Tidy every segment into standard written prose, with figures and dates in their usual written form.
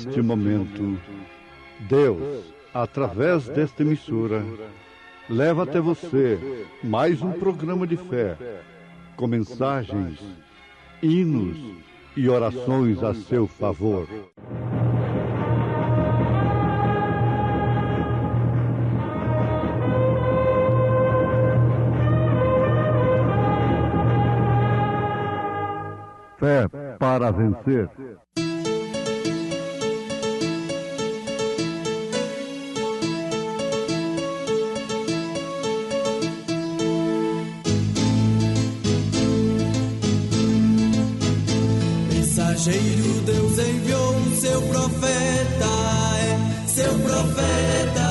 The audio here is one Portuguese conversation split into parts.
neste momento, Deus, através desta emissora, leva até você mais um programa de fé, com mensagens, hinos e orações a seu favor. Fé para vencer. Mensageiro, Deus enviou o seu profeta, seu profeta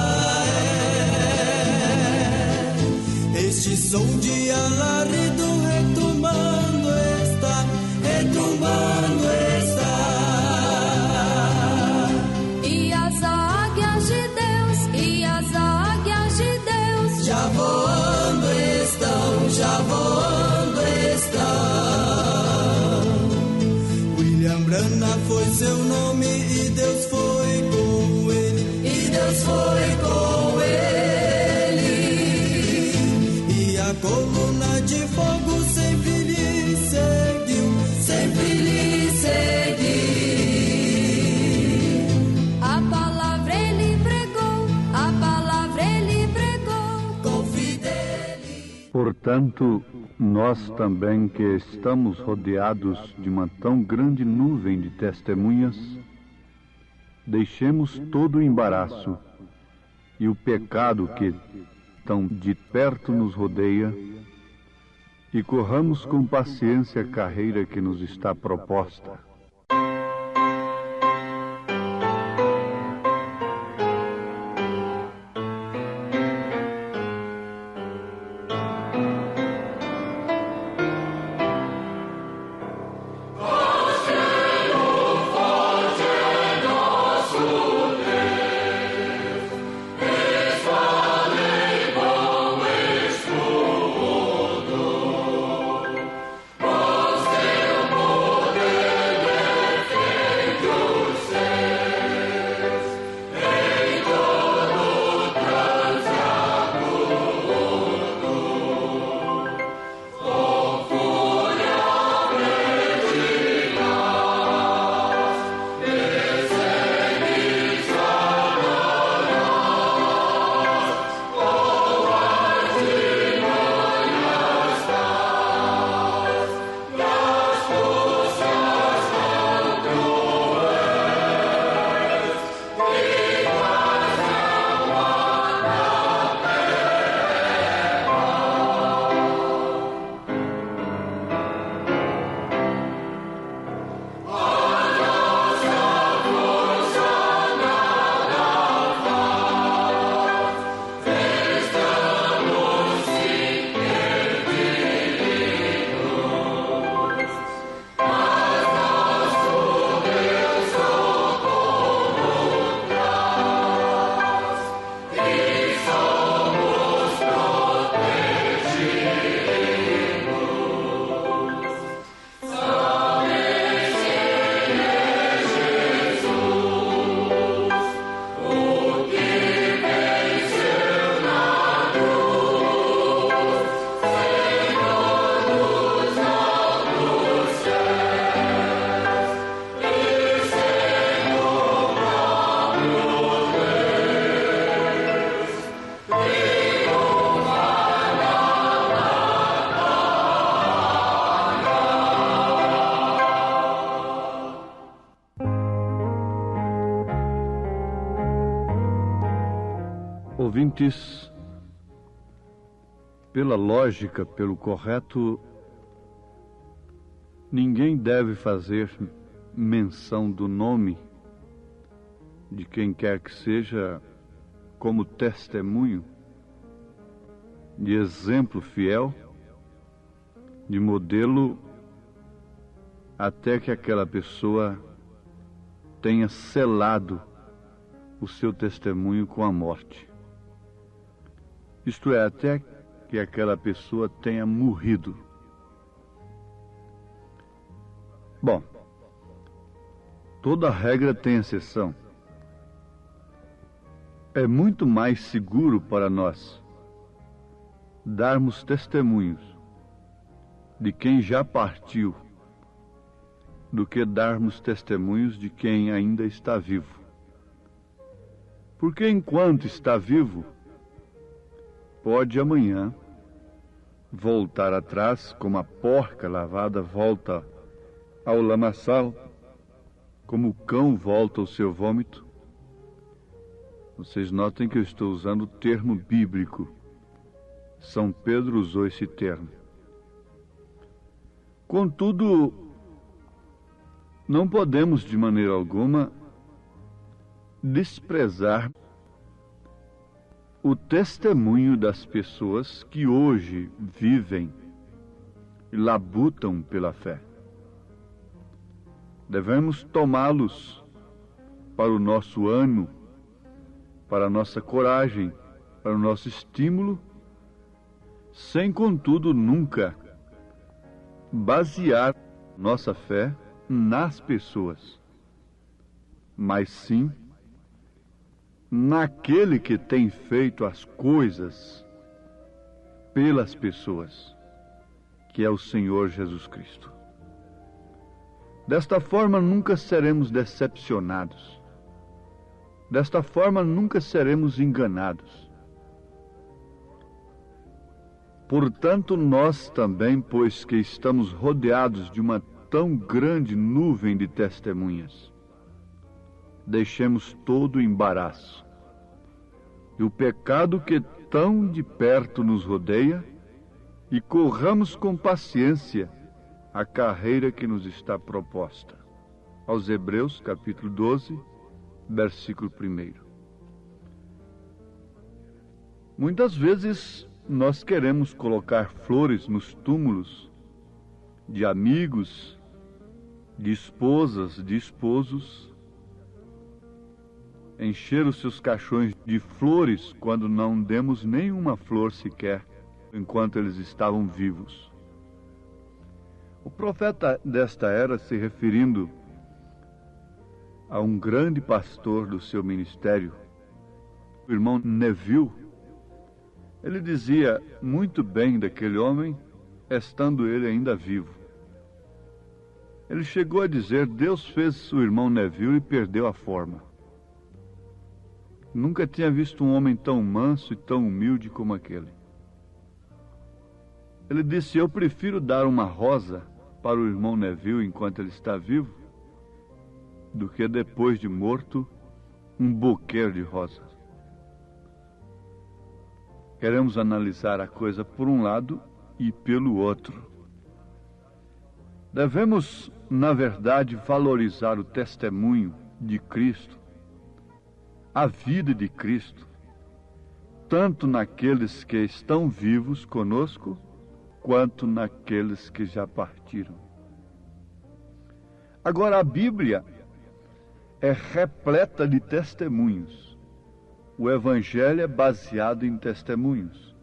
é. Este som de alarido retumbando está, retumbando está. E as águias de Deus, e as águias de Deus, já voando estão, já voando estão. William Branham foi seu nome e Deus foi com ele, e Deus foi com ele. E a coluna de fogo sempre lhe seguiu, sempre lhe seguiu. a palavra ele pregou, a palavra ele pregou, Com fidelidade. Portanto, nós também que estamos rodeados de uma tão grande nuvem de testemunhas, deixemos todo o embaraço e o pecado que tão de perto nos rodeia e corramos com paciência a carreira que nos está proposta. Ouvintes, pela lógica, pelo correto, ninguém deve fazer menção do nome de quem quer que seja como testemunho, de exemplo fiel, de modelo, até que aquela pessoa tenha selado o seu testemunho com a morte. Isto é, até que aquela pessoa tenha morrido. Bom, Toda regra tem exceção. É muito mais seguro para nós darmos testemunhos de quem já partiu do que darmos testemunhos de quem ainda está vivo. Porque enquanto está vivo, pode amanhã voltar atrás, como a porca lavada volta ao lamaçal, como o cão volta ao seu vômito. Vocês notem que eu estou usando o termo bíblico. São Pedro usou esse termo. Contudo, não podemos de maneira alguma desprezar o testemunho das pessoas que hoje vivem e labutam pela fé. Devemos tomá-los para o nosso ânimo, para a nossa coragem, para o nosso estímulo, sem, contudo, nunca basear nossa fé nas pessoas, mas sim naquele que tem feito as coisas pelas pessoas, que é o Senhor Jesus Cristo. Desta forma nunca seremos decepcionados. Desta forma nunca seremos enganados. Portanto, nós também, pois que estamos rodeados de uma tão grande nuvem de testemunhas, deixemos todo o embaraço e o pecado que tão de perto nos rodeia e corramos com paciência a carreira que nos está proposta. Aos Hebreus, capítulo 12, versículo 1. Muitas vezes nós queremos colocar flores nos túmulos de amigos, de esposas, de esposos, encher os seus caixões de flores quando não demos nenhuma flor sequer enquanto eles estavam vivos. O profeta desta era, se referindo a um grande pastor do seu ministério, o irmão Neville, ele dizia muito bem daquele homem, estando ele ainda vivo. Ele chegou a dizer: Deus fez o irmão Neville e perdeu a forma. Nunca tinha visto um homem tão manso e tão humilde como aquele. Ele disse: eu prefiro dar uma rosa para o irmão Neville enquanto ele está vivo, do que depois de morto, um buquê de rosas. Queremos analisar a coisa por um lado e pelo outro. Devemos, na verdade, valorizar o testemunho de Cristo, a vida de Cristo, tanto naqueles que estão vivos conosco, quanto naqueles que já partiram. Agora, a Bíblia é repleta de testemunhos. O Evangelho é baseado em testemunhos.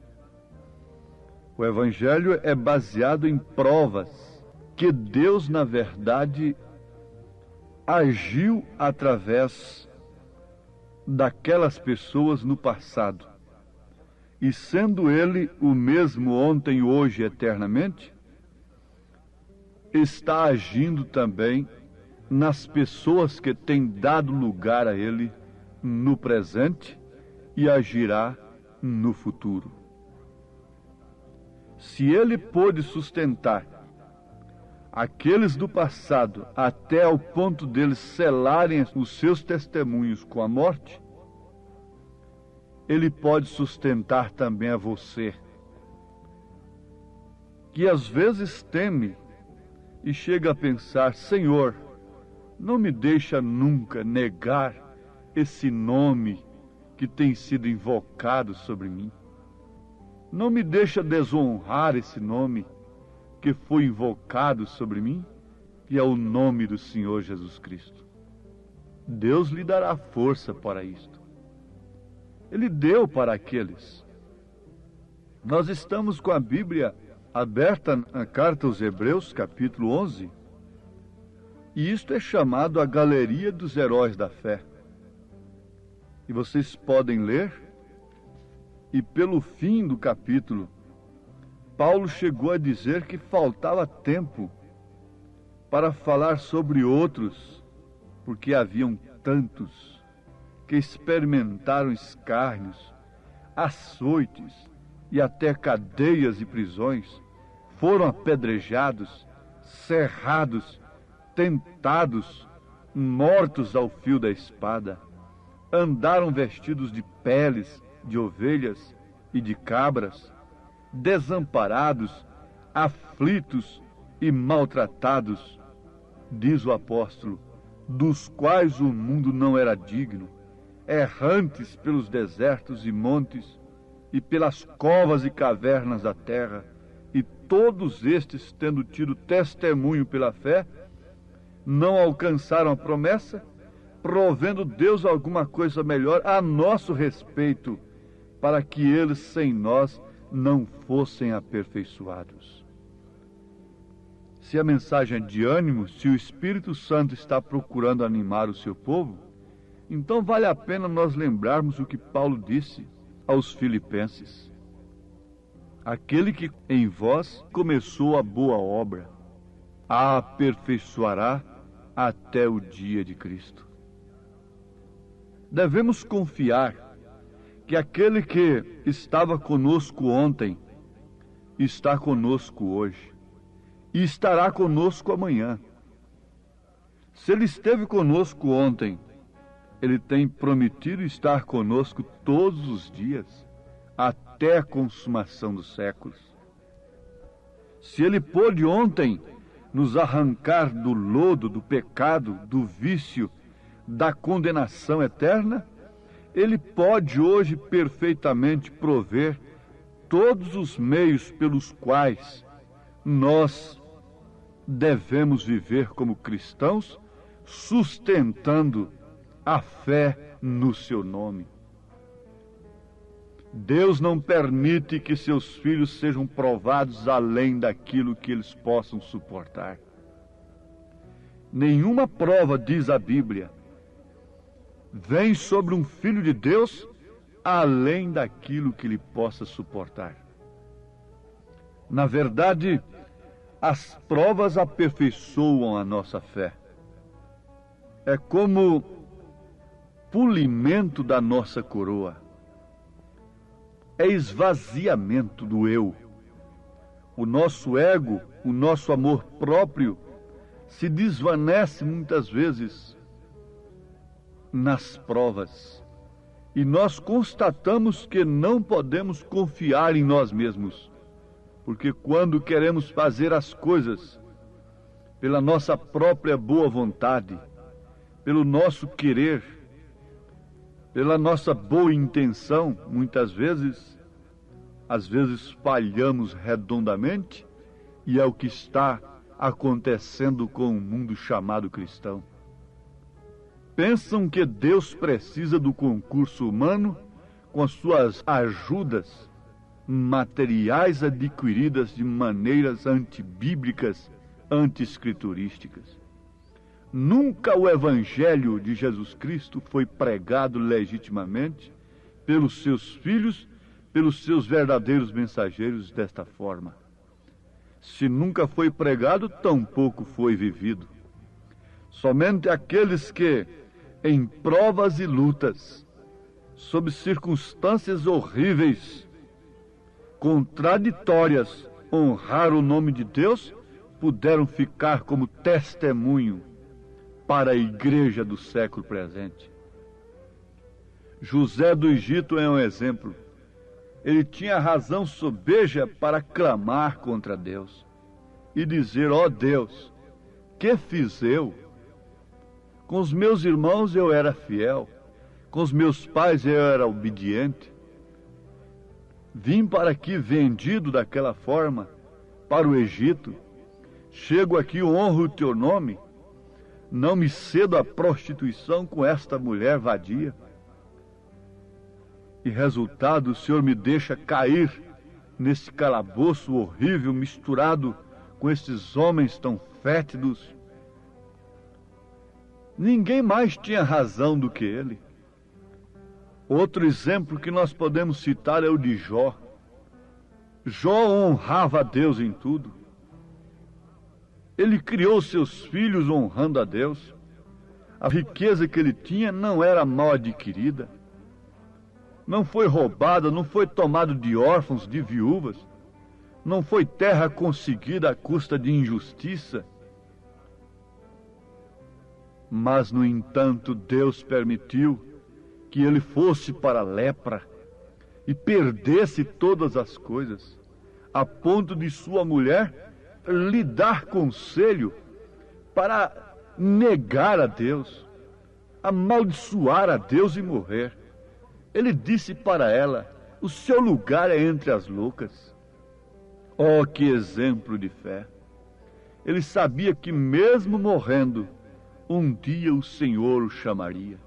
O Evangelho é baseado em provas que Deus, na verdade, agiu através daquelas pessoas no passado. E sendo Ele o mesmo ontem, hoje e eternamente, está agindo também nas pessoas que têm dado lugar a Ele no presente e agirá no futuro. Se Ele pôde sustentar aqueles do passado até ao ponto deles selarem os seus testemunhos com a morte, Ele pode sustentar também a você, que às vezes teme e chega a pensar: Senhor, não me deixa nunca negar esse nome que tem sido invocado sobre mim. Não me deixa desonrar esse nome que foi invocado sobre mim, que é o nome do Senhor Jesus Cristo. Deus lhe dará força para isto. Ele deu para aqueles. Nós estamos com a Bíblia aberta na carta aos Hebreus, capítulo 11, E isto é chamado a Galeria dos Heróis da Fé. E vocês podem ler, e pelo fim do capítulo, Paulo chegou a dizer que faltava tempo para falar sobre outros, porque haviam tantos que experimentaram escárnios, açoites e até cadeias e prisões, foram apedrejados, cerrados, tentados, mortos ao fio da espada, andaram vestidos de peles de ovelhas e de cabras, desamparados, aflitos e maltratados, diz o apóstolo, dos quais o mundo não era digno, errantes pelos desertos e montes, e pelas covas e cavernas da terra, e todos estes, tendo tido testemunho pela fé, não alcançaram a promessa, provendo Deus alguma coisa melhor a nosso respeito, para que eles sem nós não fossem aperfeiçoados. Se a mensagem é de ânimo, se o Espírito Santo está procurando animar o seu povo, então vale a pena nós lembrarmos o que Paulo disse aos Filipenses. Aquele que em vós começou a boa obra, a aperfeiçoará até o dia de Cristo. Devemos confiar que aquele que estava conosco ontem está conosco hoje e estará conosco amanhã. Se ele esteve conosco ontem, ele tem prometido estar conosco todos os dias, até a consumação dos séculos. Se ele pôde ontem nos arrancar do lodo, do pecado, do vício, da condenação eterna, ele pode hoje perfeitamente prover todos os meios pelos quais nós devemos viver como cristãos, sustentando a fé no seu nome. Deus não permite que seus filhos sejam provados além daquilo que eles possam suportar. Nenhuma prova, diz a Bíblia, vem sobre um filho de Deus além daquilo que ele possa suportar. Na verdade, as provas aperfeiçoam a nossa fé. É como polimento da nossa coroa. É esvaziamento do eu. O nosso ego, o nosso amor próprio, se desvanece muitas vezes nas provas. E nós constatamos que não podemos confiar em nós mesmos. Porque quando queremos fazer as coisas pela nossa própria boa vontade, pelo nosso querer, pela nossa boa intenção, muitas vezes, às vezes falhamos redondamente, e é o que está acontecendo com o mundo chamado cristão. Pensam que Deus precisa do concurso humano com as suas ajudas materiais adquiridas de maneiras antibíblicas, anti-escriturísticas. Nunca o Evangelho de Jesus Cristo foi pregado legitimamente pelos seus filhos, pelos seus verdadeiros mensageiros desta forma. Se nunca foi pregado, tampouco foi vivido. Somente aqueles que, em provas e lutas, sob circunstâncias horríveis, contraditórias, honraram o nome de Deus, puderam ficar como testemunho para a igreja do século presente. José do Egito é um exemplo. Ele tinha razão sobeja para clamar contra Deus e dizer: ó Deus, que fiz eu? Com os meus irmãos eu era fiel, com os meus pais eu era obediente. Vim para aqui vendido daquela forma, para o Egito. Chego aqui, honro o teu nome. Não me cedo à prostituição com esta mulher vadia. E resultado, o Senhor me deixa cair nesse calabouço horrível, misturado com esses homens tão fétidos. Ninguém mais tinha razão do que ele. Outro exemplo que nós podemos citar é o de Jó. Jó honrava a Deus em tudo. Ele criou seus filhos honrando a Deus. A riqueza que ele tinha não era mal adquirida. Não foi roubada, não foi tomada de órfãos, de viúvas. Não foi terra conseguida à custa de injustiça. Mas, no entanto, Deus permitiu que ele fosse para a lepra e perdesse todas as coisas, a ponto de sua mulher lhe dar conselho para negar a Deus, amaldiçoar a Deus e morrer. Ele disse para ela: o seu lugar é entre as loucas. Oh, que exemplo de fé! Ele sabia que mesmo morrendo, um dia o Senhor o chamaria.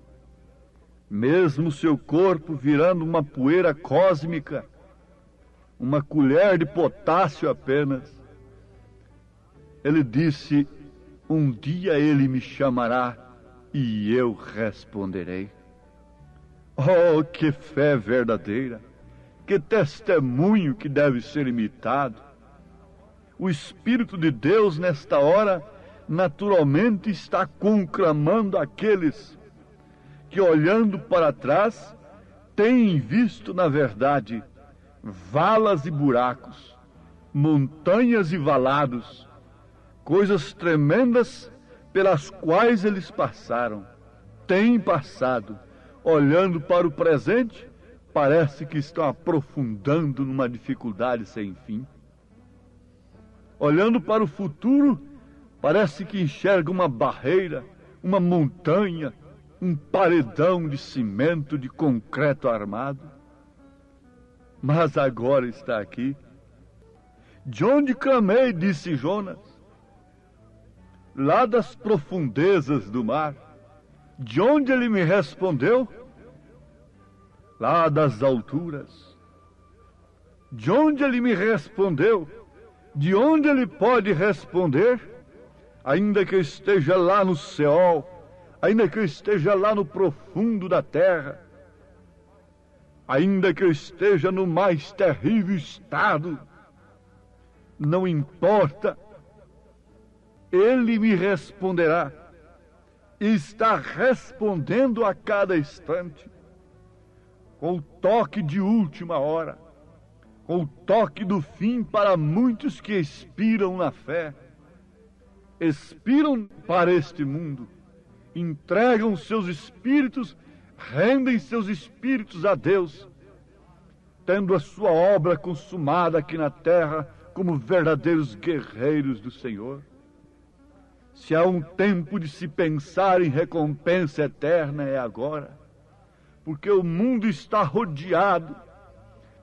Mesmo seu corpo virando uma poeira cósmica, uma colher de potássio apenas, ele disse: um dia ele me chamará e eu responderei. Oh, que fé verdadeira! Que testemunho que deve ser imitado! O Espírito de Deus, nesta hora, naturalmente está conclamando aqueles que, olhando para trás, têm visto, na verdade, valas e buracos, montanhas e valados, coisas tremendas pelas quais eles passaram, têm passado. Olhando para o presente, parece que estão aprofundando numa dificuldade sem fim. Olhando para o futuro, parece que enxerga uma barreira, uma montanha, um paredão de cimento, de concreto armado. Mas agora está aqui. De onde clamei, disse Jonas? Lá das profundezas do mar. De onde ele me respondeu? Lá das alturas. De onde ele me respondeu? De onde ele pode responder? Ainda que eu esteja lá no Seol, ainda que eu esteja lá no profundo da terra, ainda que eu esteja no mais terrível estado, não importa, ele me responderá. E está respondendo a cada instante, com o toque de última hora, com o toque do fim para muitos que expiram na fé, expiram para este mundo, entregam seus espíritos, rendem seus espíritos a Deus, tendo a sua obra consumada aqui na terra como verdadeiros guerreiros do Senhor. Se há um tempo de se pensar em recompensa eterna, é agora, porque o mundo está rodeado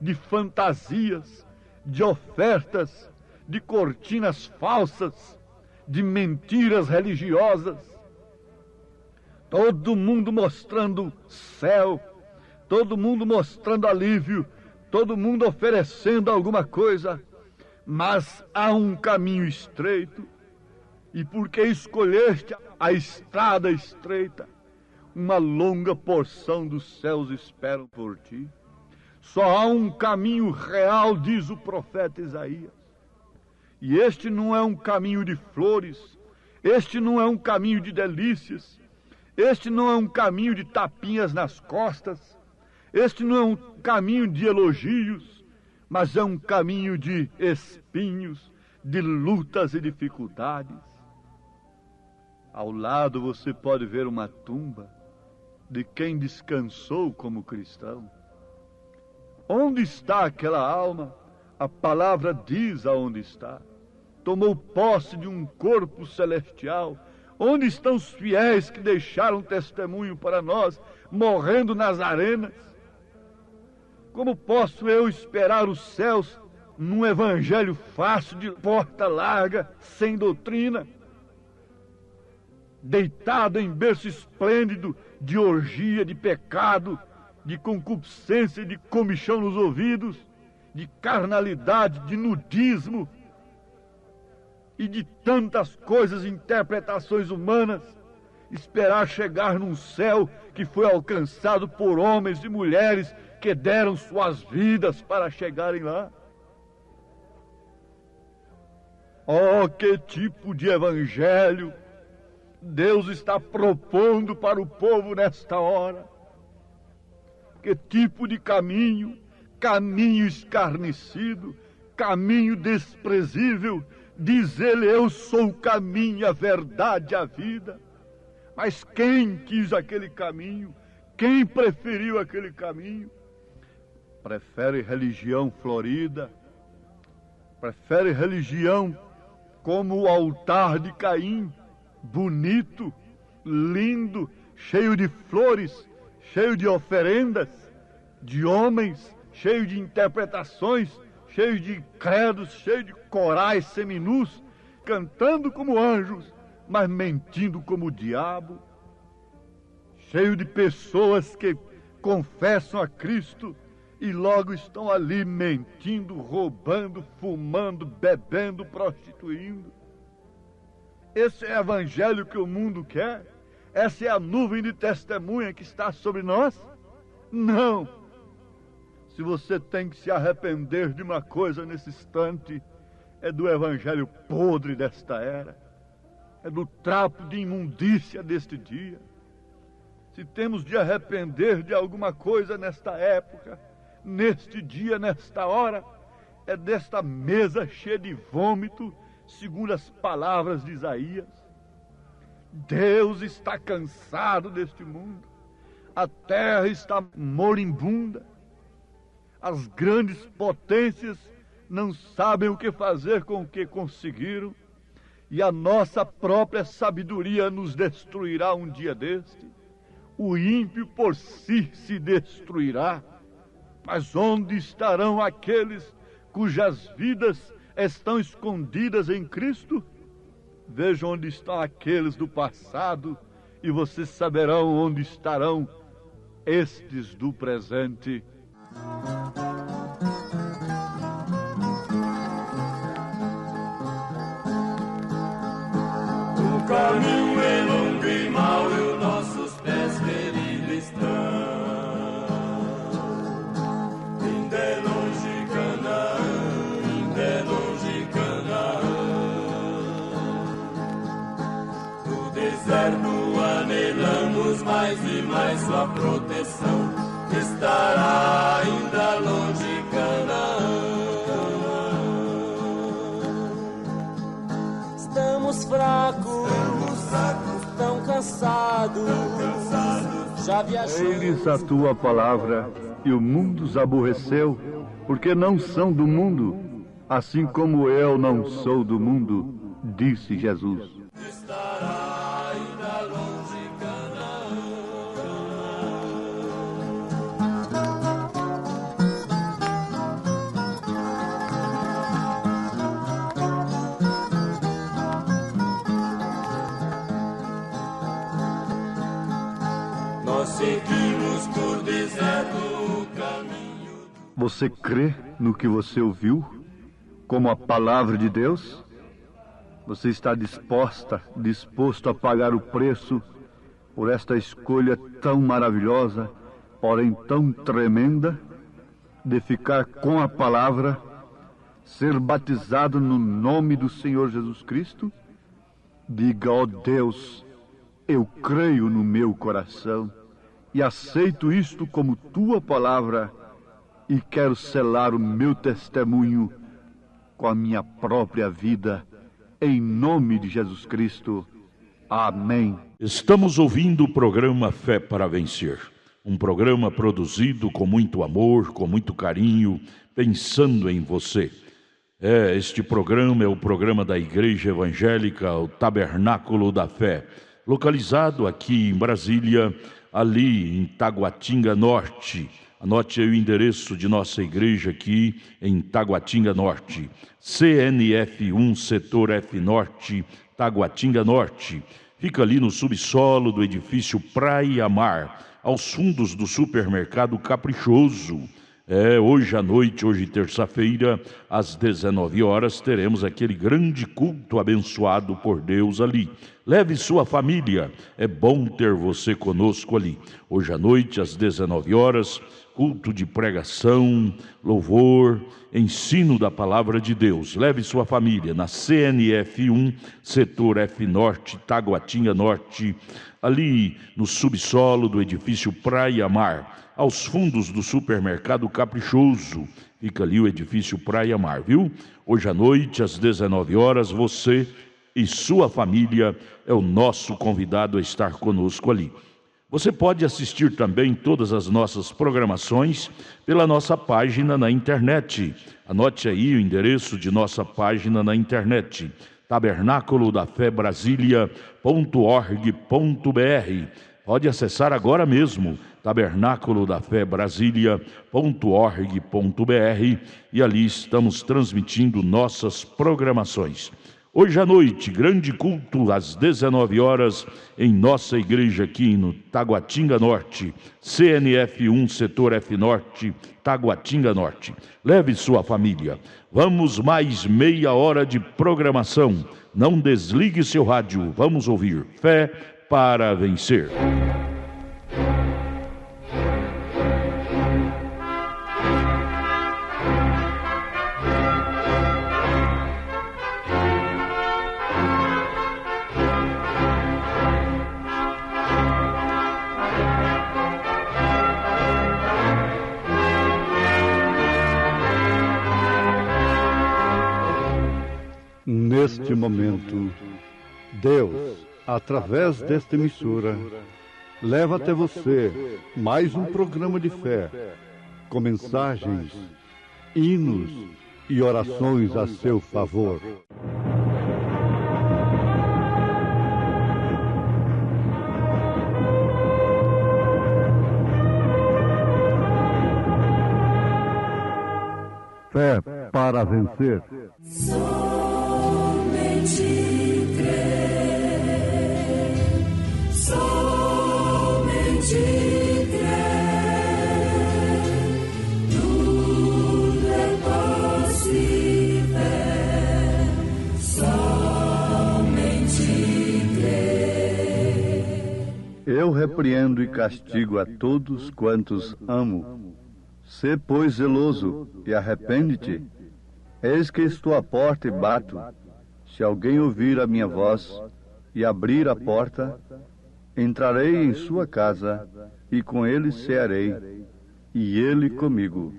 de fantasias, de ofertas, de cortinas falsas, de mentiras religiosas. Todo mundo mostrando céu, todo mundo mostrando alívio, todo mundo oferecendo alguma coisa, mas há um caminho estreito. E porque escolheste a estrada estreita, uma longa porção dos céus esperam por ti. Só há um caminho real, diz o profeta Isaías. E este não é um caminho de flores, este não é um caminho de delícias, este não é um caminho de tapinhas nas costas, este não é um caminho de elogios, mas é um caminho de espinhos, de lutas e dificuldades. Ao lado você pode ver uma tumba de quem descansou como cristão. Onde está aquela alma? A palavra diz aonde está. Tomou posse de um corpo celestial. Onde estão os fiéis que deixaram testemunho para nós, morrendo nas arenas? Como posso eu esperar os céus num evangelho fácil, de porta larga, sem doutrina? Deitado em berço esplêndido de orgia, de pecado, de concupiscência, de comichão nos ouvidos, de carnalidade, de nudismo e de tantas coisas, interpretações humanas esperar chegar num céu que foi alcançado por homens e mulheres que deram suas vidas para chegarem lá? Oh, que tipo de evangelho Deus está propondo para o povo nesta hora? Que tipo de caminho? Caminho escarnecido, caminho desprezível. Diz ele: eu sou o caminho, a verdade, a vida. Mas quem quis aquele caminho? Quem preferiu aquele caminho? Prefere religião florida, prefere religião como o altar de Caim, bonito, lindo, cheio de flores, cheio de oferendas, de homens, cheio de interpretações, cheio de credos, cheio de corais seminus, cantando como anjos, mas mentindo como o diabo, cheio de pessoas que confessam a Cristo e logo estão ali mentindo, roubando, fumando, bebendo, prostituindo. Esse é o evangelho que o mundo quer? Essa é a nuvem de testemunha que está sobre nós? Não! Se você tem que se arrepender de uma coisa nesse instante, é do evangelho podre desta era, é do trapo de imundícia deste dia. Se temos de arrepender de alguma coisa nesta época, neste dia, nesta hora, é desta mesa cheia de vômito, segundo as palavras de Isaías. Deus está cansado deste mundo, a terra está moribunda, as grandes potências não sabem o que fazer com o que conseguiram, e a nossa própria sabedoria nos destruirá um dia deste. O ímpio por si se destruirá, mas onde estarão aqueles cujas vidas estão escondidas em Cristo? Vejam onde estão aqueles do passado e vocês saberão onde estarão estes do presente. O caminho é longo e mau e os nossos pés feridos estão. Ainda é longe Canaã, ainda é longe Canaã. No deserto anelamos mais e mais sua proteção. Estará ainda longe Canaã. Estamos fracos, tão cansados, já viajamos. Eis a tua palavra, e o mundo os aborreceu, porque não são do mundo, assim como eu não sou do mundo, disse Jesus. Estará ainda longe Canaã. Nós seguimos por deserto o caminho. Você crê no que você ouviu como a palavra de Deus? Você está disposto a pagar o preço por esta escolha tão maravilhosa, porém tão tremenda, de ficar com a palavra, ser batizado no nome do Senhor Jesus Cristo? Diga: ó Deus, eu creio no meu coração e aceito isto como tua palavra e quero selar o meu testemunho com a minha própria vida, em nome de Jesus Cristo. Amém. Estamos ouvindo o programa Fé para Vencer, um programa produzido com muito amor, com muito carinho, pensando em você. Este programa é o programa da Igreja Evangélica, o Tabernáculo da Fé, localizado aqui em Brasília, ali em Taguatinga Norte. Anote aí o endereço de nossa igreja aqui em Taguatinga Norte. CNF 1, Setor F Norte, Taguatinga Norte. Fica ali no subsolo do edifício Praia Mar, aos fundos do supermercado Caprichoso. Hoje à noite, hoje terça-feira, às 19 horas, teremos aquele grande culto abençoado por Deus ali. Leve sua família, é bom ter você conosco ali. Hoje à noite, às 19 horas, culto de pregação, louvor, ensino da palavra de Deus. Leve sua família na CNF 1, setor F Norte, Taguatinga Norte, ali no subsolo do edifício Praia Mar, aos fundos do supermercado Caprichoso. Fica ali o edifício Praia Mar, viu? Hoje à noite, às 19 horas, você e sua família é o nosso convidado a estar conosco ali. Você pode assistir também todas as nossas programações pela nossa página na internet. Anote aí o endereço de nossa página na internet: tabernaculodafebrasilia.org.br. Pode acessar agora mesmo, tabernaculodafebrasilia.org.br, e ali estamos transmitindo nossas programações. Hoje à noite, grande culto às 19 horas em nossa igreja aqui no Taguatinga Norte, CNF 1, setor F Norte, Taguatinga Norte. Leve sua família. Vamos mais meia hora de programação. Não desligue seu rádio. Vamos ouvir Fé para Vencer. Neste momento, Deus, através desta emissora, leva até você mais um programa de fé, com mensagens, hinos e orações a seu favor. Fé para vencer. Somente crer, somente crer, tudo é possível, somente crer. Eu repreendo e castigo a todos quantos amo. Sê, pois, zeloso e arrepende-te. Eis que estou à porta e bato. Se alguém ouvir a minha voz e abrir a porta, entrarei em sua casa e com ele cearei, e ele comigo.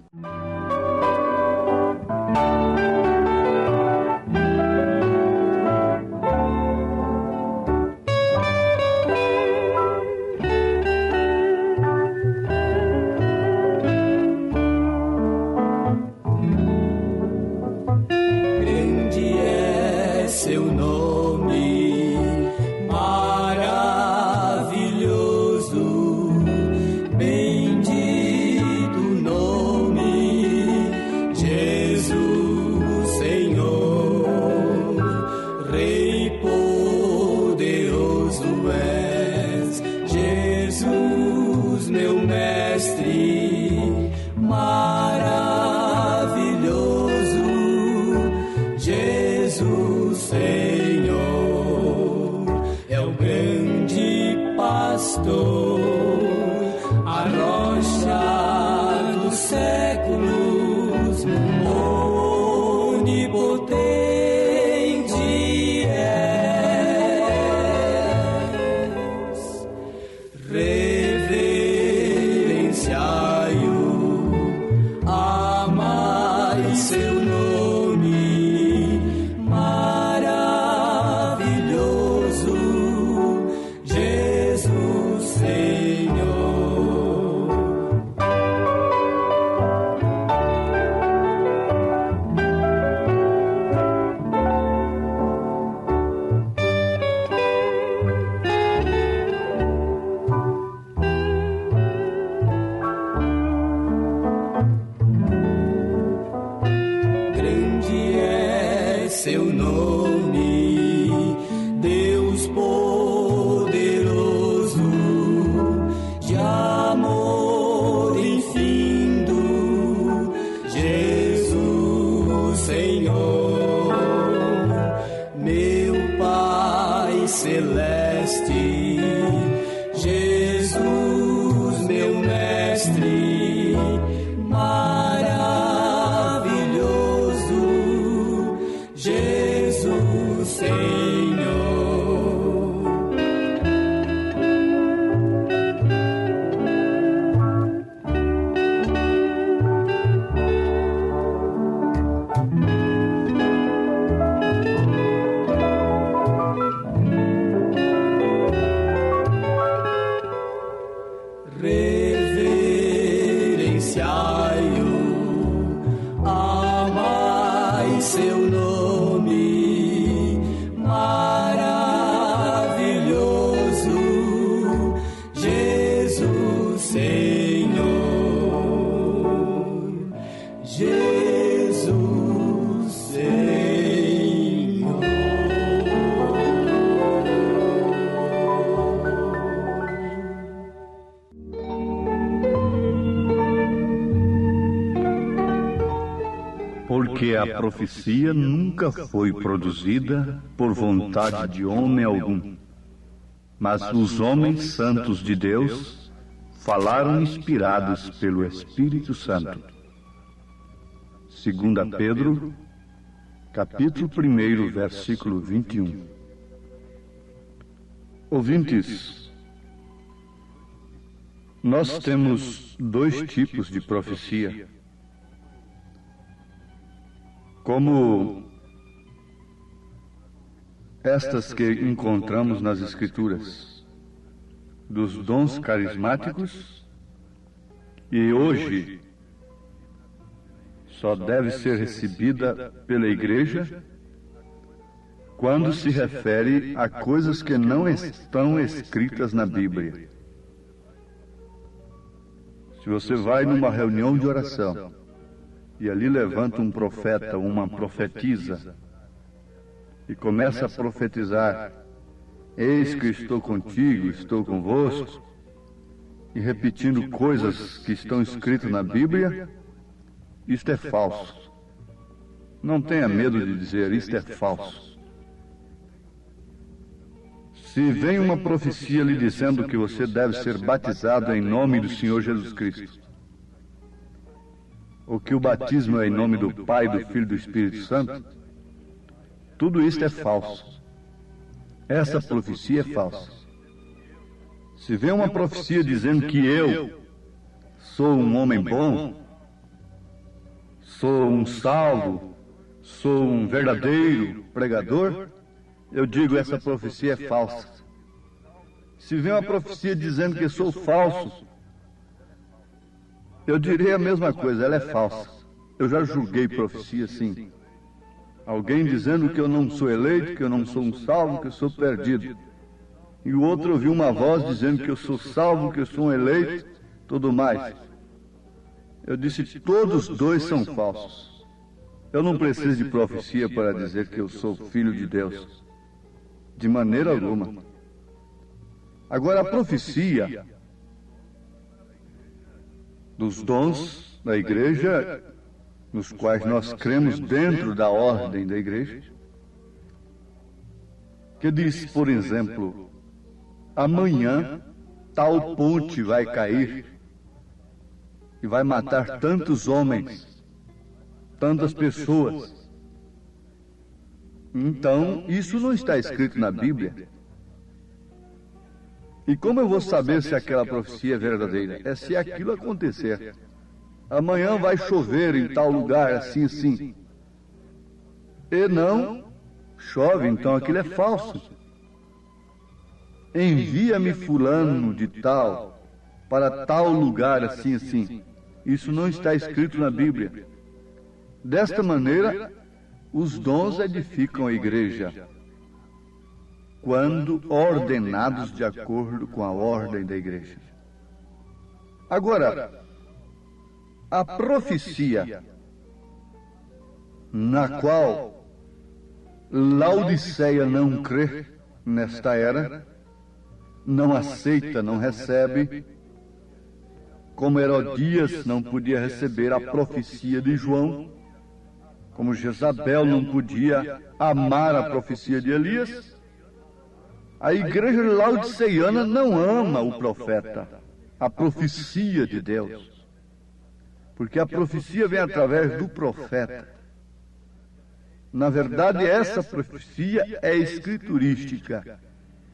De amor infindo o seu nome maravilhoso, Jesus Senhor, Jesus Senhor. Porque a profecia nunca foi produzida por vontade de homem algum, mas os homens santos de Deus falaram inspirados pelo Espírito Santo. 2 Pedro, capítulo 1, versículo 21. Ouvintes, nós temos dois tipos de profecia. Como estas que encontramos nas Escrituras, dos dons carismáticos, e hoje só deve ser recebida pela igreja quando se refere a coisas que não estão escritas na Bíblia. Se você vai numa reunião de oração e ali levanta um profeta ou uma profetisa e começa a profetizar: eis que estou contigo, estou convosco, e repetindo coisas que estão escritas na Bíblia, isto é falso. Não tenha medo de dizer: isto é falso. Se vem uma profecia lhe dizendo que você deve ser batizado em nome do Senhor Jesus Cristo, ou que o batismo é em nome do Pai, do Filho e do Espírito Santo, tudo isto é falso. Essa profecia é falsa. Se vem uma profecia dizendo que eu sou um homem bom, sou um salvo, sou um verdadeiro pregador, eu digo: essa profecia é falsa. Se vem uma profecia dizendo que sou falso, eu direi a mesma coisa: ela é falsa. Eu já julguei profecia assim. Alguém dizendo que eu não sou eleito, que eu não sou um salvo, que eu sou perdido. E o outro ouviu uma voz dizendo que eu sou salvo, que eu sou um eleito, tudo mais. Eu disse: todos dois são falsos. Eu não preciso de profecia para dizer que eu sou filho de Deus. De maneira alguma. Agora, a profecia dos dons da igreja, nos quais nós cremos dentro da ordem da igreja, que diz, por exemplo: amanhã tal ponte vai cair e vai matar tantos homens, tantas pessoas. Então, isso não está escrito na Bíblia. E como eu vou saber se aquela profecia é verdadeira? É se aquilo acontecer. Amanhã vai chover em tal lugar, assim, assim. E não chove, então aquilo é falso. Envia-me fulano de tal, para tal lugar, assim, assim. Isso não está escrito na Bíblia. Desta maneira, os dons edificam a igreja, quando ordenados de acordo com a ordem da igreja. Agora, a profecia, na qual Laodiceia não crê nesta era, não aceita, não recebe, como Herodias não podia receber a profecia de João, como Jezabel não podia amar a profecia de Elias, a igreja laodiceiana não ama o profeta, a profecia de Deus. Porque a profecia vem através do profeta. Na verdade, essa profecia é escriturística.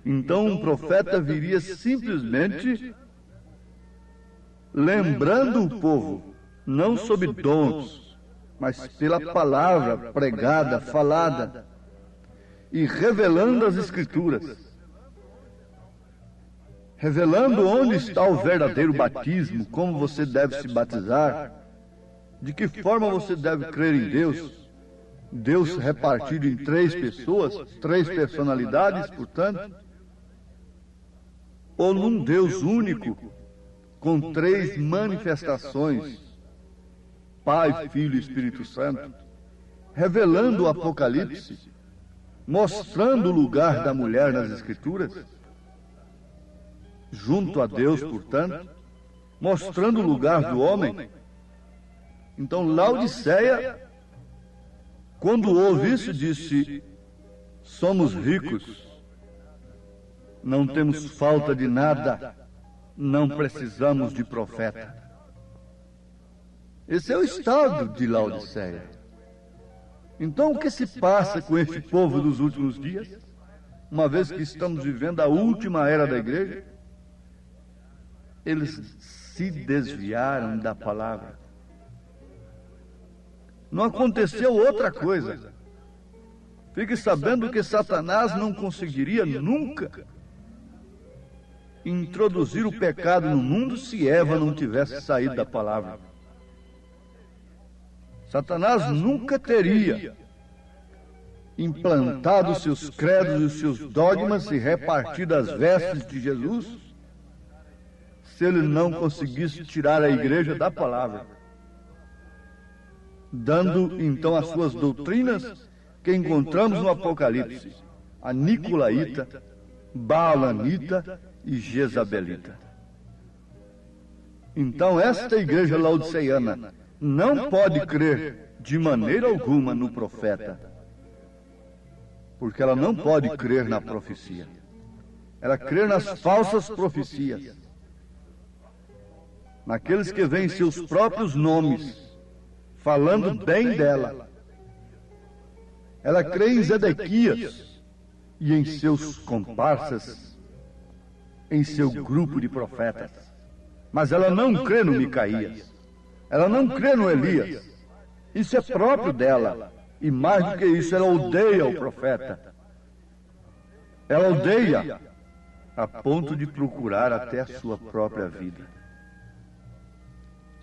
Então, um profeta viria simplesmente lembrando o povo, não sob dons, mas pela palavra pregada, falada, e revelando as Escrituras. Revelando onde está o verdadeiro batismo, como você deve se batizar, de que forma você deve crer em Deus, Deus repartido em 3 pessoas, 3 personalidades, portanto, ou num Deus único, com 3 manifestações, Pai, Filho e Espírito Santo, revelando o Apocalipse, mostrando o lugar da mulher nas Escrituras, junto a Deus, portanto, mostrando o lugar do homem. Então, Laodiceia, quando ouve isso, disse: somos ricos, não temos falta de nada, não precisamos de profeta. Esse é o estado de Laodiceia. Então, o que se passa com este povo dos últimos dias, uma vez que estamos vivendo a última era da igreja? Eles se desviaram da palavra. Não aconteceu outra coisa. Fique sabendo que Satanás não conseguiria nunca introduzir o pecado no mundo se Eva não tivesse saído da palavra. Satanás nunca teria implantado os seus credos e os seus dogmas e repartido as vestes de Jesus se ele não conseguisse tirar a igreja da palavra, dando então as suas doutrinas que encontramos no Apocalipse: a nicolaíta, baalanita e jezabelita. Então esta igreja laodiceiana não pode crer de maneira alguma no profeta, porque ela não pode crer na profecia. Ela crê nas falsas profecias, naqueles que veem seus próprios nomes falando bem dela. Ela crê em Zedequias e em seus comparsas, em seu grupo de profetas, mas ela não crê no Micaías, ela não crê no Elias. Isso é próprio dela, e mais do que isso, ela odeia o profeta. Ela odeia a ponto de procurar até a sua própria vida.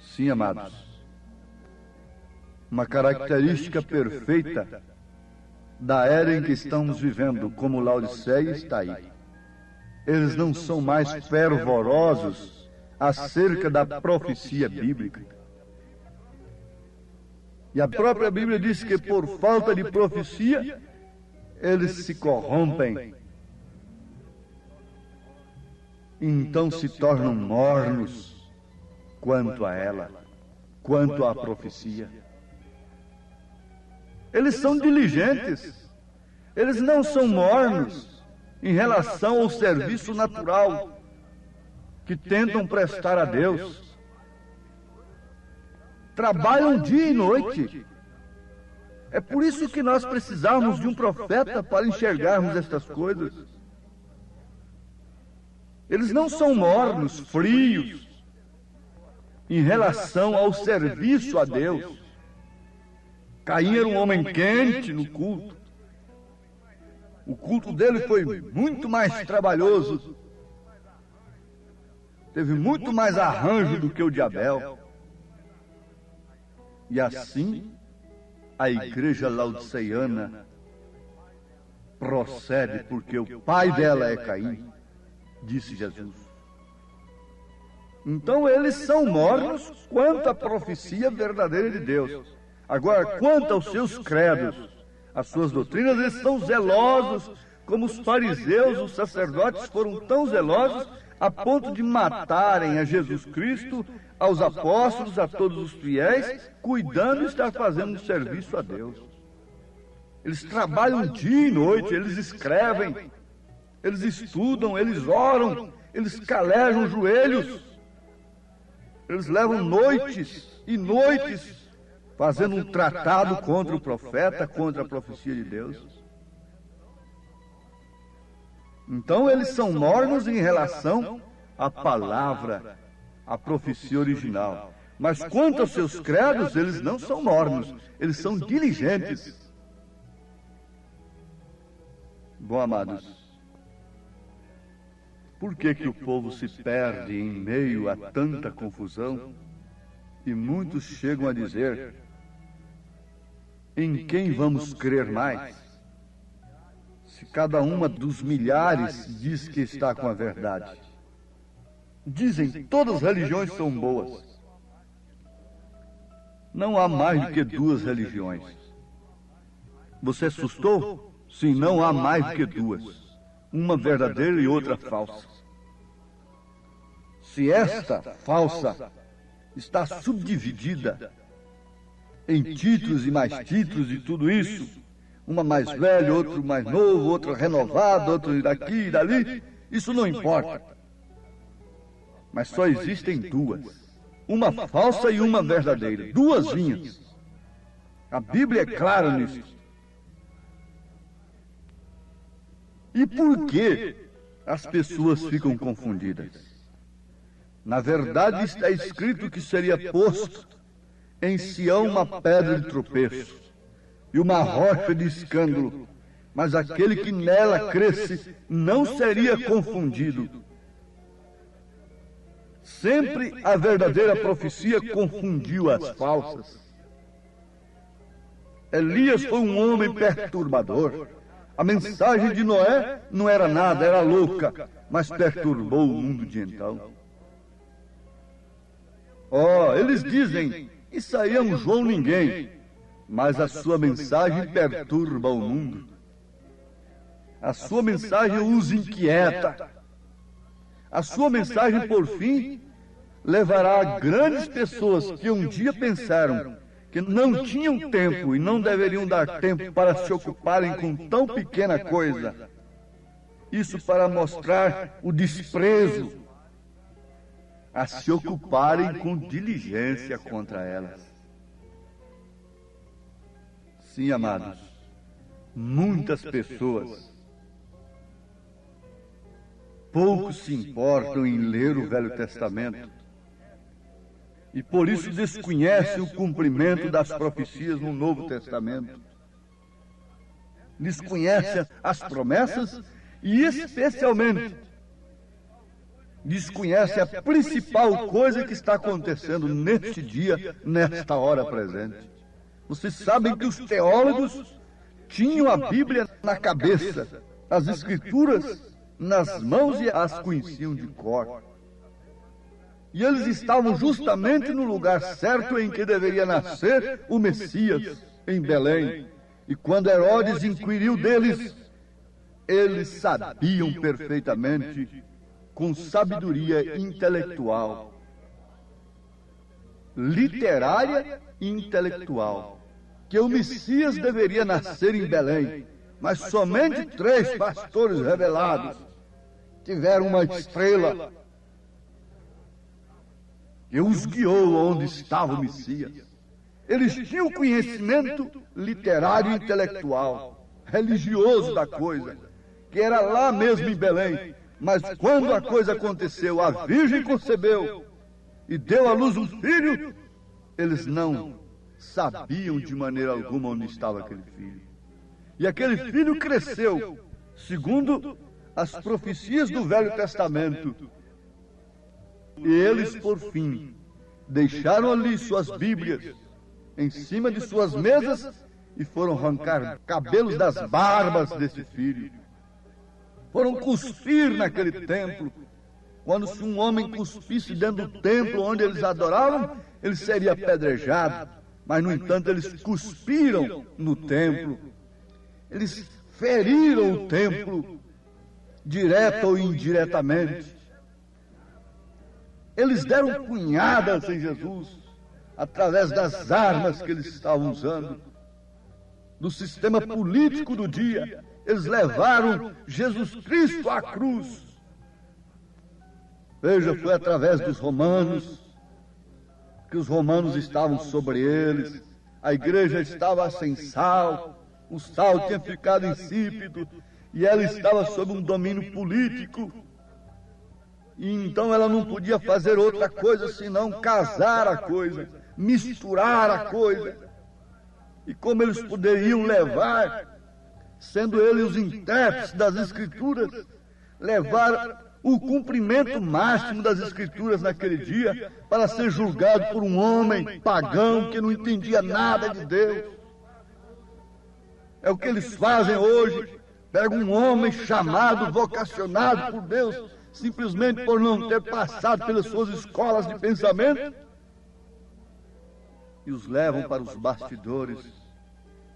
Sim, amados, uma característica perfeita da era em que estamos vivendo, como Laodiceia, está aí. Eles não são mais fervorosos acerca da profecia bíblica. E a própria Bíblia diz que por falta de profecia, eles se corrompem. Então se tornam mornos quanto a ela, quanto à profecia. Eles são diligentes, eles não são mornos em relação ao serviço natural que tentam prestar a Deus. Trabalham dia e noite. É por isso que nós precisamos de um profeta para enxergarmos estas coisas. Eles não são mornos, frios, em relação ao serviço a Deus. Caim era um homem quente no culto. O culto dele foi muito mais trabalhoso. Teve muito mais arranjo do que o de Abel. E assim, a igreja laodiceiana procede porque o pai dela é Caim, disse Jesus. Então eles são mornos quanto à profecia verdadeira de Deus. Agora, quanto aos seus credos, as suas doutrinas, eles são zelosos, como os fariseus, os sacerdotes foram tão zelosos a ponto de matarem a Jesus Cristo, aos apóstolos, a todos os fiéis, cuidando de estar fazendo um serviço a Deus. Eles trabalham dia e noite, eles escrevem, eles estudam, eles oram, eles calejam os joelhos, eles levam noites e noites fazendo um tratado contra o profeta, contra a profecia de Deus. Então eles são mornos em relação à palavra, à profecia original. Mas quanto aos seus credos, eles não são mornos, eles são diligentes. Bom, amados, por que o povo se perde em meio a tanta confusão? E muitos chegam a dizer Em quem vamos crer mais? Se cada uma dos milhares diz que está com a verdade. Dizem, todas as religiões são boas. Não há mais do que duas religiões. Você assustou? Sim, não há mais do que duas. Uma verdadeira e outra falsa. Se esta falsa está subdividida em títulos e mais títulos e tudo isso, uma mais velha, outro mais novo, outro renovado, outro daqui e dali, isso não importa. Mas só existem duas, uma falsa e uma verdadeira, duas linhas. A Bíblia é clara nisso. E por que as pessoas ficam confundidas? Na verdade, está escrito que seria posto em Sião uma pedra de tropeço e uma rocha de escândalo, mas aquele que nela cresce não seria confundido. Sempre a verdadeira profecia confundiu as falsas. Elias foi um homem perturbador. A mensagem de Noé não era nada, era louca, mas perturbou o mundo de então. Eles dizem, isso aí é um João ninguém, mas a sua mensagem perturba o mundo. A sua mensagem os inquieta. A sua mensagem, por fim, levará grandes pessoas que um dia pensaram que não tinham tempo e não deveriam dar tempo para se ocuparem com tão pequena coisa. Isso para mostrar o desprezo, a se ocuparem com diligência contra elas. Sim, amados, muitas pessoas pouco se importam em ler o Velho Testamento e por isso desconhecem o cumprimento das profecias no Novo Testamento. Desconhecem as promessas e especialmente desconhecem a principal coisa que está acontecendo neste dia, nesta hora presente. Vocês sabem que os teólogos tinham a Bíblia na cabeça, as Escrituras nas mãos e as conheciam de cor. E eles estavam justamente no lugar certo em que deveria nascer o Messias, em Belém. E quando Herodes inquiriu deles, eles sabiam perfeitamente, com sabedoria intelectual, literária e intelectual, que o Messias deveria nascer em Belém. Mas somente 3 pastores revelados tiveram uma estrela que os guiou onde estava o Messias. Eles tinham conhecimento literário e intelectual, religioso da coisa, que era lá mesmo em Belém. Mas quando a coisa aconteceu, a Virgem concebeu e deu à luz um filho, eles não sabiam de maneira alguma onde estava aquele filho. E aquele filho cresceu, segundo as profecias do Velho Testamento. E eles, por fim, deixaram ali suas Bíblias em cima de suas mesas e foram arrancar cabelos das barbas desse filho. Foram cuspir naquele templo. Quando se um homem cuspisse dentro do templo onde eles adoravam, ele seria apedrejado. Mas, no entanto, eles cuspiram no templo. Eles feriram o templo, direta ou indiretamente. Eles deram punhadas em Jesus, através das armas que eles estavam usando, do sistema político do dia. Eles levaram Jesus Cristo à cruz. Veja, foi através dos romanos, que os romanos estavam sobre eles, a igreja estava sem sal, o sal tinha ficado insípido, e ela estava sob um domínio político, e então ela não podia fazer outra coisa senão casar a coisa, misturar a coisa. E como eles poderiam levar, sendo eles os intérpretes das Escrituras, levar o cumprimento máximo das Escrituras naquele dia para ser julgado por um homem pagão que não entendia nada de Deus. É o que eles fazem hoje. Pega um homem chamado, vocacionado por Deus, simplesmente por não ter passado pelas suas escolas de pensamento, e os levam para os bastidores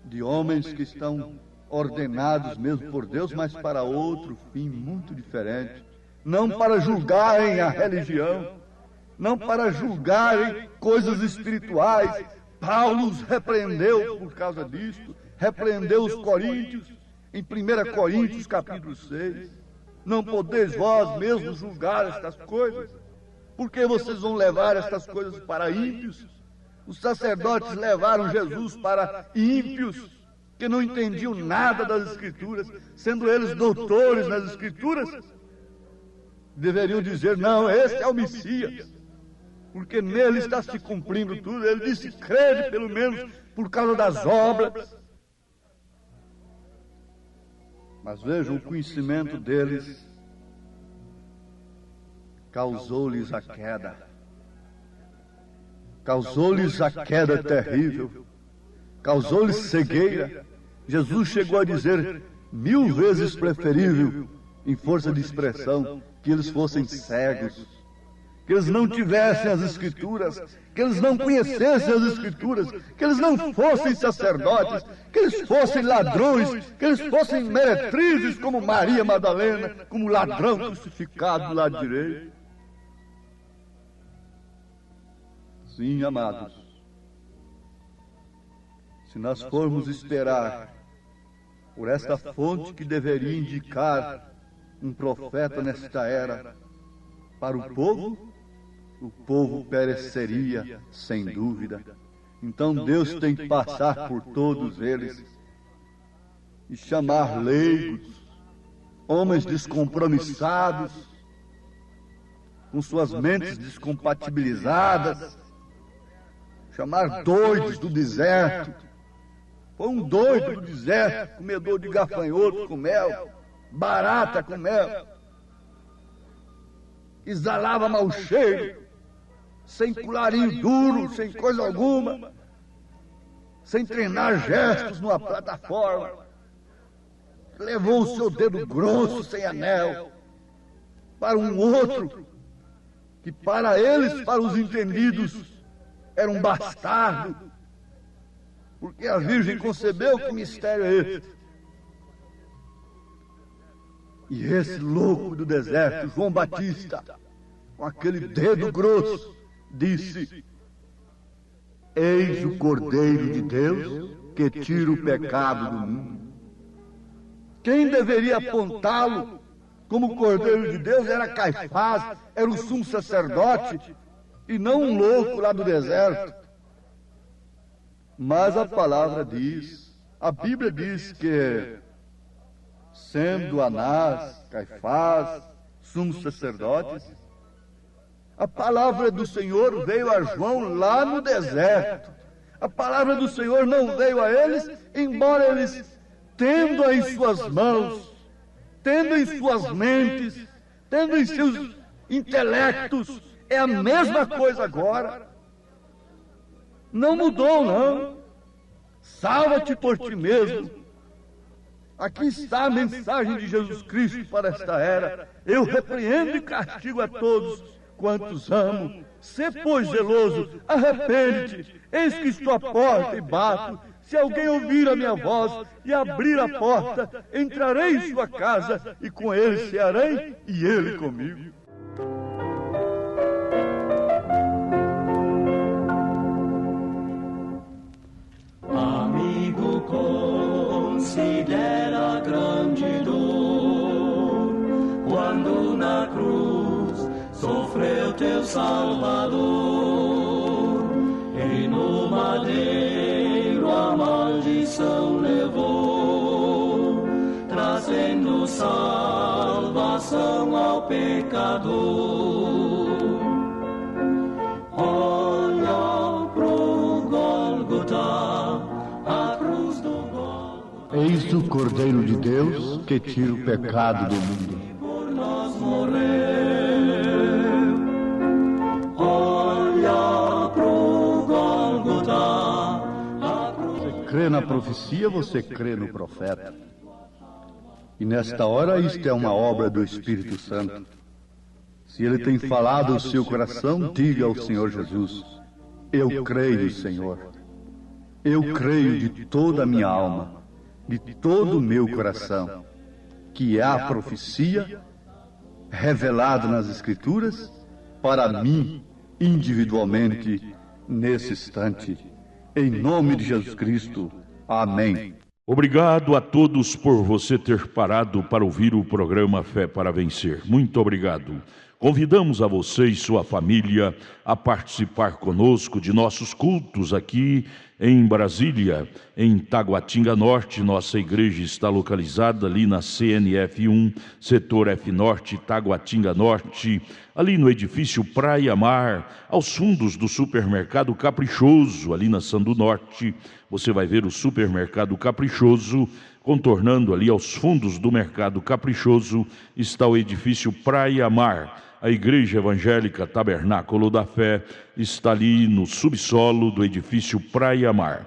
de homens que estão ordenados mesmo por Deus, mas para outro fim muito diferente. Não para julgarem a religião, não para julgarem coisas espirituais. Paulo os repreendeu por causa disto, repreendeu os coríntios, em 1 Coríntios capítulo 6. Não podeis vós mesmos julgar estas coisas, porque vocês vão levar estas coisas para ímpios. Os sacerdotes levaram Jesus para ímpios, que não entendiam nada das Escrituras, sendo eles doutores nas Escrituras. Deveriam dizer, não, esse é o Messias, porque nele está se cumprindo tudo. Ele disse, crede pelo menos por causa das obras. Mas vejam, o conhecimento deles causou-lhes a queda. Causou-lhes a queda terrível. Causou-lhes cegueira. Jesus chegou a dizer 1000 vezes preferível, em força de expressão, que eles fossem cegos, que eles não tivessem as Escrituras, que eles não conhecessem as Escrituras, que eles não fossem sacerdotes, que eles fossem ladrões, que eles fossem meretrizes como Maria Madalena, como ladrão crucificado do lado direito. Sim, amados, se nós formos esperar por esta fonte que deveria indicar um profeta nesta era para o povo pereceria, sem dúvida. Então Deus tem que passar por todos eles e chamar leigos, homens descompromissados, com suas mentes descompatibilizadas, chamar doidos do deserto. Foi um doido do deserto, comedor de gafanhoto com mel, barata com mel, exalava mau cheiro, sem colarinho duro, sem coisa alguma, sem treinar gestos numa plataforma. Levou o seu dedo grosso, sem anel, para um outro, que para eles, para os entendidos, era um bastardo, porque a Virgem concebeu. Que mistério é esse? E esse louco do deserto, João Batista, com aquele dedo grosso, disse, eis o Cordeiro de Deus que tira o pecado do mundo. Quem deveria apontá-lo como Cordeiro de Deus era Caifás, era o sumo sacerdote, e não um louco lá do deserto. Mas a palavra diz, a Bíblia diz que, sendo Anás, Caifás, sumos sacerdotes, a palavra do Senhor veio a João lá no deserto. A palavra do Senhor não veio a eles, embora eles, tendo em suas mãos, tendo em suas mentes, tendo em seus intelectos, é a mesma coisa agora. Não mudou, não. Salva-te por ti mesmo. Aqui está a mensagem de Jesus Cristo para esta era. Eu repreendo e castigo a todos quantos amo. Sê, pois, zeloso, arrepende-te. Eis que estou à porta e bato. Se alguém ouvir a minha voz e abrir a porta, entrarei em sua casa e com ele cearei e ele comigo. Amigo, considera grande dor quando na cruz sofreu teu Salvador, e no madeiro a maldição levou, trazendo salvação ao pecador. Olha pro Gólgota, a cruz do Gólgota. Eis o Cordeiro de Deus que tira o pecado do mundo. Por nós morreu. Olha pro Gólgota, a cruz. Você crê crê na profecia, você crê no profeta. E nesta hora, isto é uma obra do Espírito Santo. Se ele tem falado ao seu coração, diga ao Senhor Jesus: eu creio, Senhor. Eu creio de toda a minha alma, de todo o meu coração, que há a profecia revelada nas Escrituras para mim, individualmente, nesse instante. Em nome de Jesus Cristo. Amém. Obrigado a todos por você ter parado para ouvir o programa Fé para Vencer. Muito obrigado. Convidamos a você e sua família a participar conosco de nossos cultos aqui em Brasília, em Taguatinga Norte. Nossa igreja está localizada ali na CNF 1, setor F Norte, Taguatinga Norte, ali no edifício Praia Mar, aos fundos do supermercado Caprichoso, ali na Sandu Norte. Você vai ver o supermercado Caprichoso. Contornando ali aos fundos do mercado Caprichoso está o edifício Praia Mar. A Igreja Evangélica Tabernáculo da Fé está ali no subsolo do edifício Praia Mar.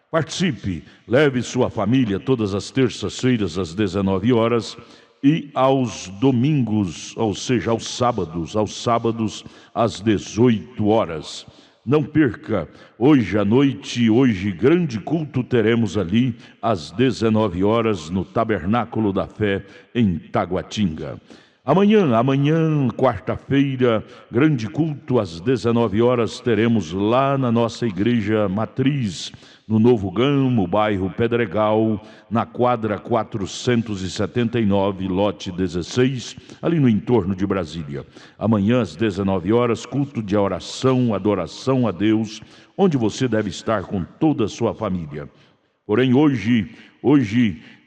Participe, leve sua família todas as terças-feiras às 19 horas e aos domingos, ou seja, aos sábados às 18 horas. Não perca, hoje à noite, hoje grande culto teremos ali às 19 horas no Tabernáculo da Fé em Taguatinga. Amanhã, quarta-feira, grande culto às 19 horas teremos lá na nossa igreja matriz, no Novo Gamo, bairro Pedregal, na quadra 479, lote 16, ali no entorno de Brasília. Amanhã às 19 horas, culto de oração, adoração a Deus, onde você deve estar com toda a sua família. Porém, hoje,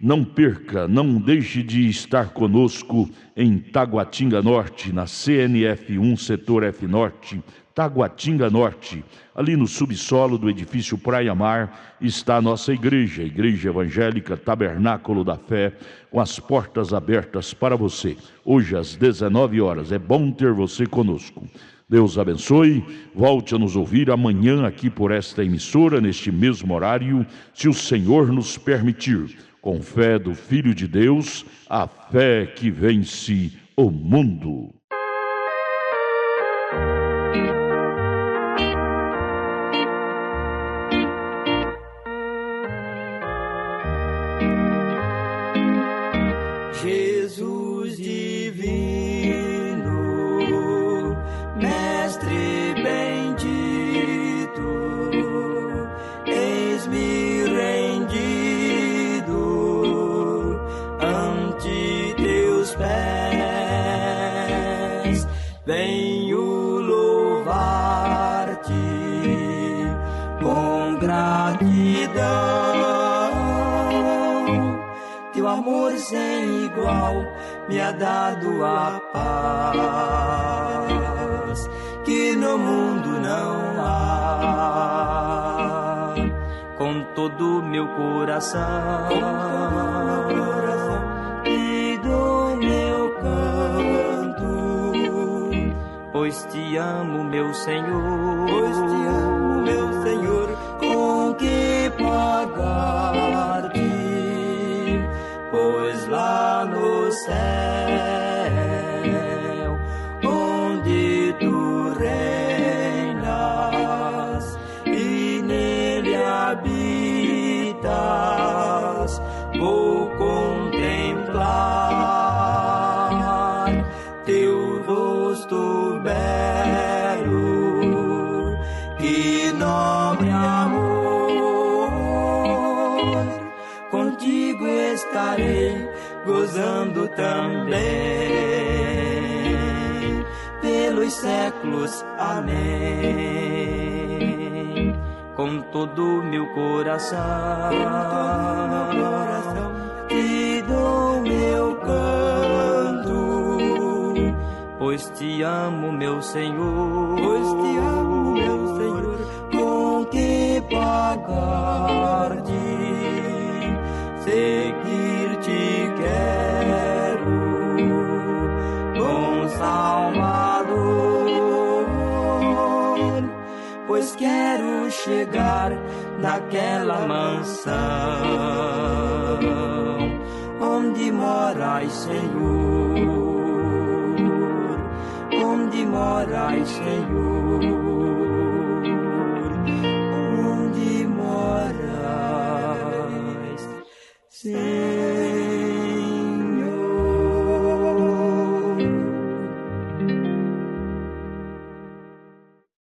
não perca, não deixe de estar conosco em Taguatinga Norte, na CNF 1, setor F Norte, Taguatinga Norte. Ali no subsolo do edifício Praia Mar está a nossa igreja, a Igreja Evangélica Tabernáculo da Fé, com as portas abertas para você. Hoje às 19 horas, é bom ter você conosco. Deus abençoe, volte a nos ouvir amanhã aqui por esta emissora, neste mesmo horário, se o Senhor nos permitir, com fé do Filho de Deus, a fé que vence o mundo. Jesus divino, Mestre bendito, eis-me rendido ante teus pés, venho louvar-te com gratidão. Teu amor sem igual me ha dado a paz que no mundo não há. Com todo meu coração e do meu canto, pois te amo, meu Senhor, com que pagar-te, pois lá no céu, onde tu reinas e nele habitas, vou contemplar teu rosto belo, que nobre amor, contigo estarei gozando também pelos séculos. Amém. Com todo meu coração e do meu canto, pois te amo, meu Senhor, com que pagar-te, seguir-te quero, bom Salvador, pois quero chegar naquela mansão onde morais, Senhor, onde morais, Senhor.